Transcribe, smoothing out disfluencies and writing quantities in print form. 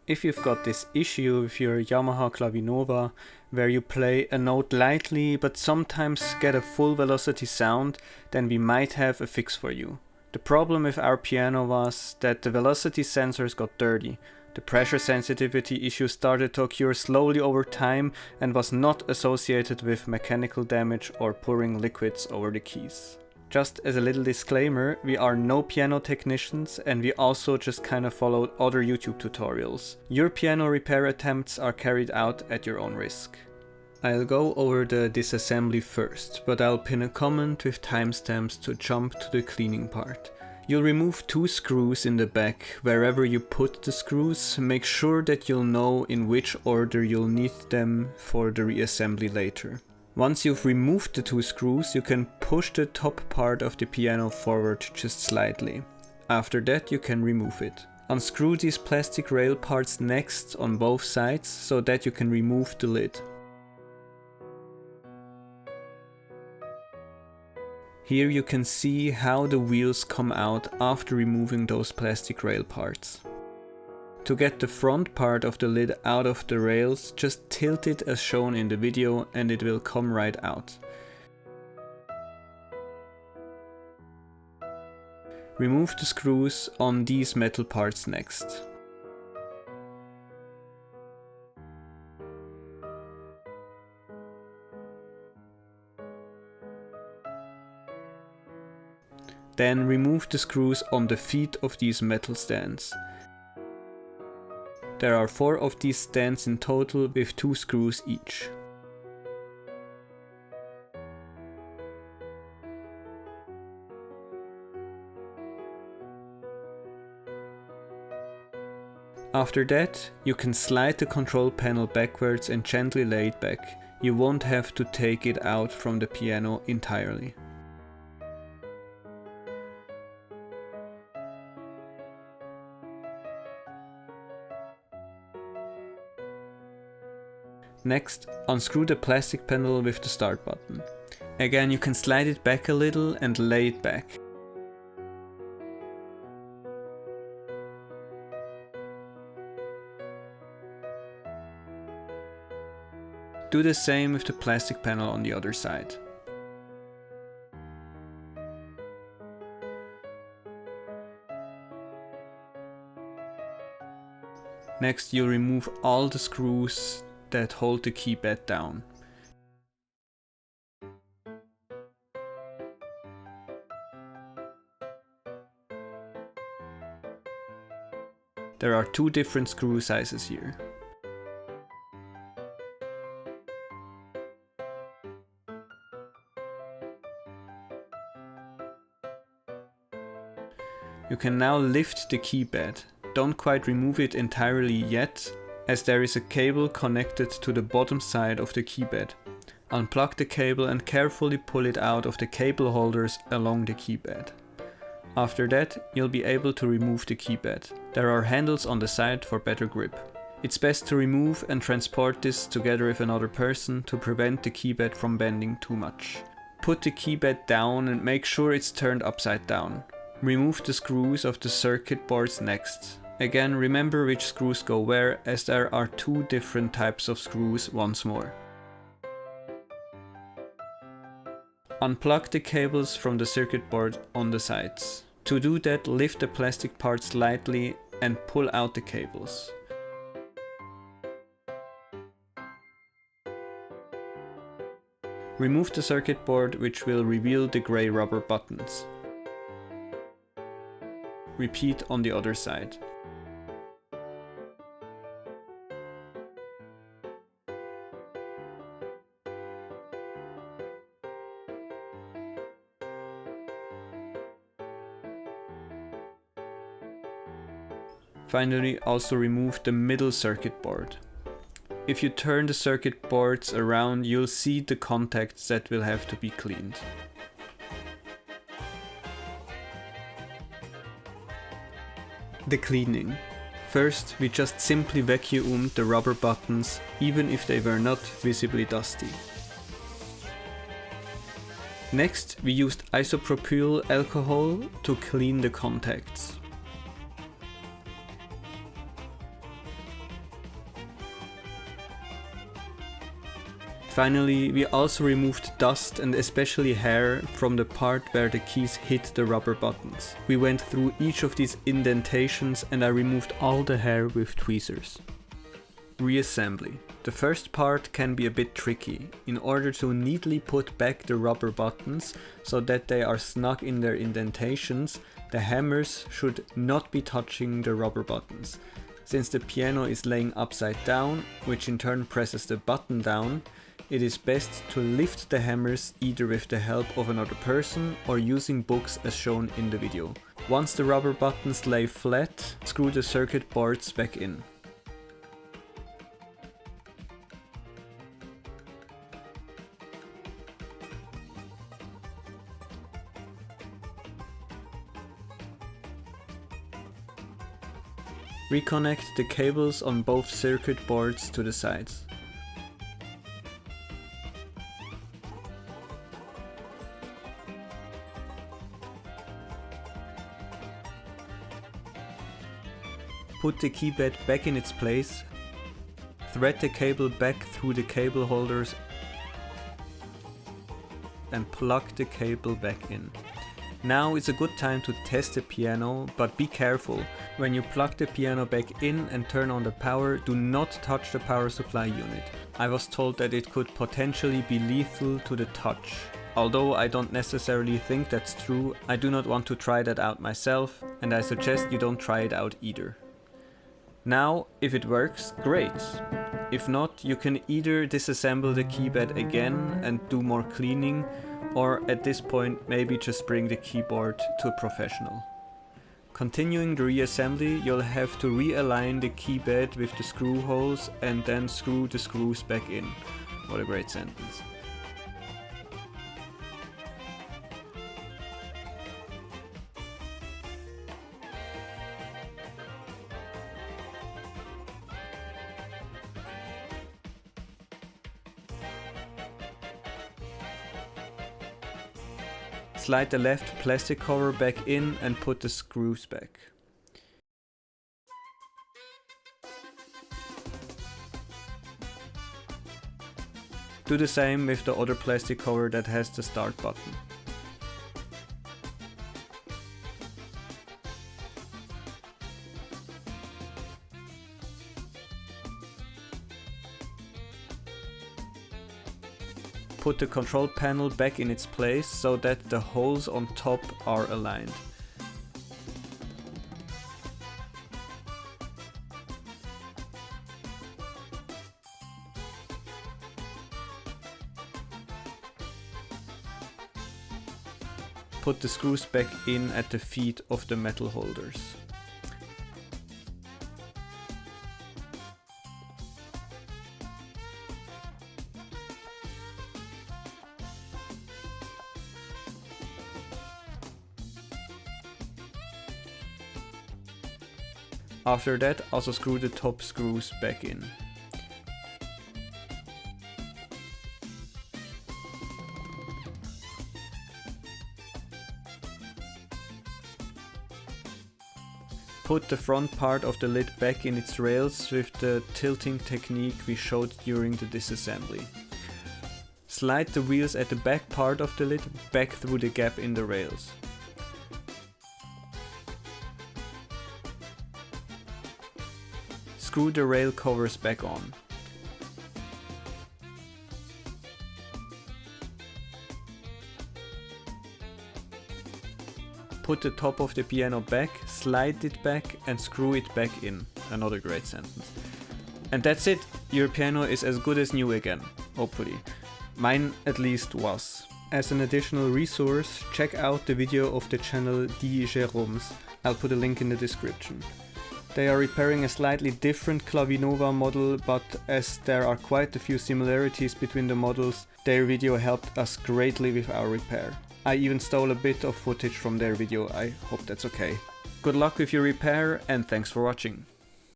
If you've got this issue with your Yamaha Clavinova, where you play a note lightly but sometimes get a full velocity sound, then we might have a fix for you. The problem with our piano was that the velocity sensors got dirty. The pressure sensitivity issue started to occur slowly over time and was not associated with mechanical damage or pouring liquids over the keys. Just as a little disclaimer, we are no piano technicians and we also just kind of followed other YouTube tutorials. Your piano repair attempts are carried out at your own risk. I'll go over the disassembly first, but I'll pin a comment with timestamps to jump to the cleaning part. You'll remove 2 screws in the back. Wherever you put the screws, make sure that you'll know in which order you'll need them for the reassembly later. Once you've removed the 2 screws, you can push the top part of the piano forward just slightly. After that, you can remove it. Unscrew these plastic rail parts next on both sides so that you can remove the lid. Here you can see how the wheels come out after removing those plastic rail parts. To get the front part of the lid out of the rails, just tilt it as shown in the video and it will come right out. Remove the screws on these metal parts next. Then remove the screws on the feet of these metal stands. There are 4 of these stands in total with 2 screws each. After that, you can slide the control panel backwards and gently lay it back. You won't have to take it out from the piano entirely. Next, unscrew the plastic panel with the start button. Again, you can slide it back a little and lay it back. Do the same with the plastic panel on the other side. Next, you'll remove all the screws that hold the keypad down. There are 2 different screw sizes here. You can now lift the keypad. Don't quite remove it entirely yet, as there is a cable connected to the bottom side of the keypad. Unplug the cable and carefully pull it out of the cable holders along the keypad. After that, you'll be able to remove the keypad. There are handles on the side for better grip. It's best to remove and transport this together with another person to prevent the keypad from bending too much. Put the keypad down and make sure it's turned upside down. Remove the screws of the circuit boards next. Again, remember which screws go where, as there are 2 different types of screws once more. Unplug the cables from the circuit board on the sides. To do that, lift the plastic part slightly and pull out the cables. Remove the circuit board, which will reveal the grey rubber buttons. Repeat on the other side. Finally, also remove the middle circuit board. If you turn the circuit boards around, you'll see the contacts that will have to be cleaned. The cleaning. First, we just simply vacuumed the rubber buttons, even if they were not visibly dusty. Next, we used isopropyl alcohol to clean the contacts. Finally, we also removed dust and especially hair from the part where the keys hit the rubber buttons. We went through each of these indentations and I removed all the hair with tweezers. Reassembly. The first part can be a bit tricky. In order to neatly put back the rubber buttons so that they are snug in their indentations, the hammers should not be touching the rubber buttons. Since the piano is laying upside down, which in turn presses the button down, it is best to lift the hammers either with the help of another person or using books as shown in the video. Once the rubber buttons lay flat, screw the circuit boards back in. Reconnect the cables on both circuit boards to the sides. Put the keypad back in its place, thread the cable back through the cable holders and plug the cable back in. Now is a good time to test the piano, but be careful. When you plug the piano back in and turn on the power, do not touch the power supply unit. I was told that it could potentially be lethal to the touch. Although I don't necessarily think that's true, I do not want to try that out myself, and I suggest you don't try it out either. Now, if it works, great. If not, you can either disassemble the keypad again and do more cleaning, or at this point maybe just bring the keyboard to a professional. Continuing the reassembly, you'll have to realign the keypad with the screw holes and then screw the screws back in. What a great sentence. Slide the left plastic cover back in and put the screws back. Do the same with the other plastic cover that has the start button. Put the control panel back in its place so that the holes on top are aligned. Put the screws back in at the feet of the metal holders. After that, also screw the top screws back in. Put the front part of the lid back in its rails with the tilting technique we showed during the disassembly. Slide the wheels at the back part of the lid back through the gap in the rails. Screw the rail covers back on. Put the top of the piano back, slide it back and screw it back in. Another great sentence. And that's it. Your piano is as good as new again, hopefully. Mine at least was. As an additional resource, check out the video of the channel Jérômes. I'll put a link in the description. They are repairing a slightly different Clavinova model, but as there are quite a few similarities between the models, their video helped us greatly with our repair. I even stole a bit of footage from their video, I hope that's okay. Good luck with your repair and thanks for watching.